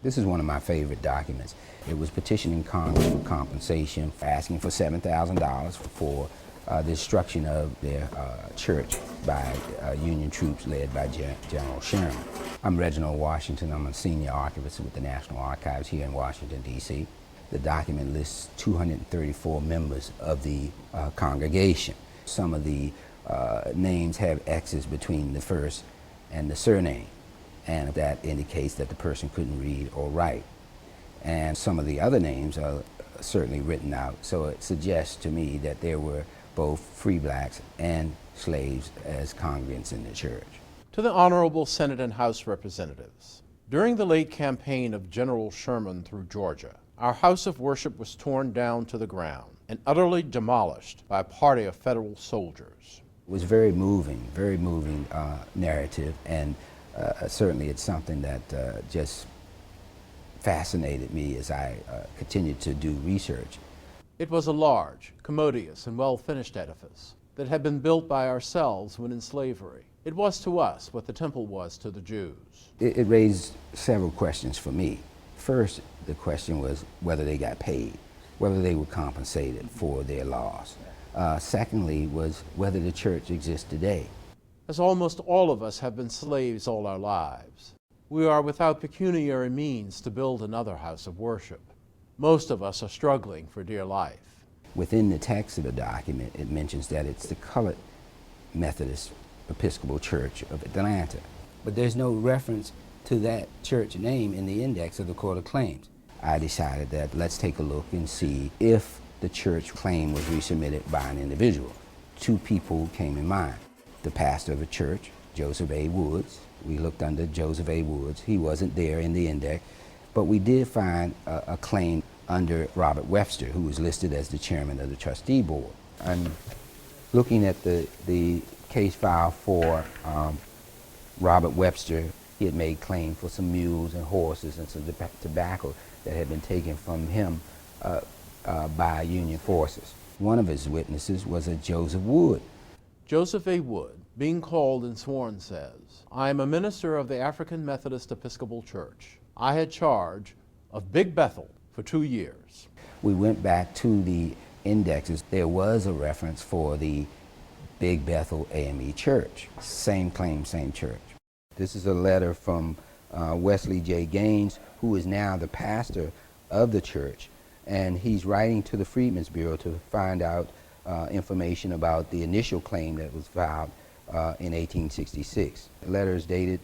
This is one of my favorite documents. It was petitioning Congress for compensation, asking for $7,000 for the destruction of their church by Union troops led by General Sherman. I'm Reginald Washington. I'm a senior archivist with the National Archives here in Washington, D.C. The document lists 234 members of the congregation. Some of the names have X's between the first and the surname, and that indicates that the person couldn't read or write. And some of the other names are certainly written out, so it suggests to me that there were both free blacks and slaves as congregants in the church. To the Honorable Senate and House Representatives, during the late campaign of General Sherman through Georgia, our house of worship was torn down to the ground and utterly demolished by a party of federal soldiers. It was very moving narrative, and certainly it's something that just fascinated me as I continued to do research. It was a large, commodious, and well-finished edifice that had been built by ourselves when in slavery. It was to us what the temple was to the Jews. It raised several questions for me. First, the question was whether they got paid, whether they were compensated for their loss. Secondly was whether the church exists today. As almost all of us have been slaves all our lives, we are without pecuniary means to build another house of worship. Most of us are struggling for dear life. Within the text of the document, it mentions that it's the colored Methodist Episcopal Church of Atlanta. But there's no reference to that church name in the index of the Court of Claims. I decided that let's take a look and see if the church claim was resubmitted by an individual. Two people came in mind. The pastor of the church, Joseph A. Woods. We looked under Joseph A. Woods. He wasn't there in the index, but we did find a claim under Robert Webster, who was listed as the chairman of the trustee board. I'm looking at the case file for Robert Webster. He had made claim for some mules and horses and some tobacco that had been taken from him by Union forces. One of his witnesses was a Joseph Wood. Joseph A. Wood, being called and sworn, says, "I am a minister of the African Methodist Episcopal Church. I had charge of Big Bethel for 2 years." We went back to the indexes. There was a reference for the Big Bethel AME Church. Same claim, same church. This is a letter from Wesley J. Gaines, who is now the pastor of the church, and he's writing to the Freedmen's Bureau to find out information about the initial claim that was filed in 1866. The letter is dated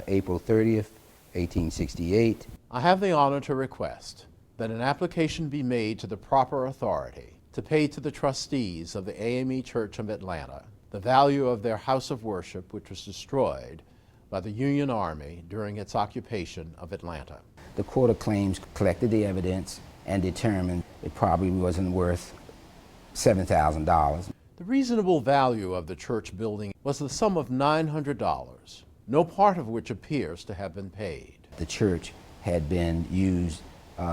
April 30th, 1868. I have the honor to request that an application be made to the proper authority to pay to the trustees of the AME Church of Atlanta the value of their house of worship, which was destroyed by the Union Army during its occupation of Atlanta. The Court of Claims collected the evidence and determined it probably wasn't worth $7,000. The reasonable value of the church building was the sum of $900, no part of which appears to have been paid. The church had been used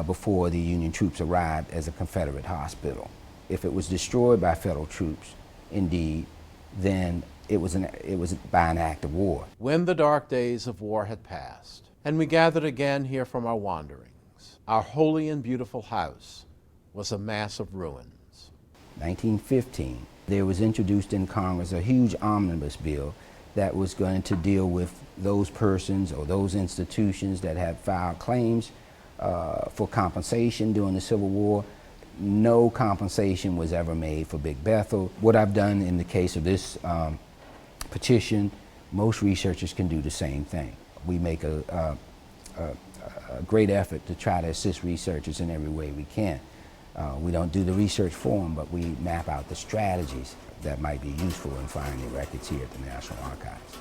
before the Union troops arrived as a Confederate hospital. If it was destroyed by federal troops, indeed, then it was by an act of war. When the dark days of war had passed, and we gathered again here from our wanderings, our holy and beautiful house was a mass of ruins. 1915, there was introduced in Congress a huge omnibus bill that was going to deal with those persons or those institutions that had filed claims for compensation during the Civil War. No compensation was ever made for Big Bethel. What I've done in the case of this petition, most researchers can do the same thing. We make a great effort to try to assist researchers in every way we can. We don't do the research for them, but we map out the strategies that might be useful in finding records here at the National Archives.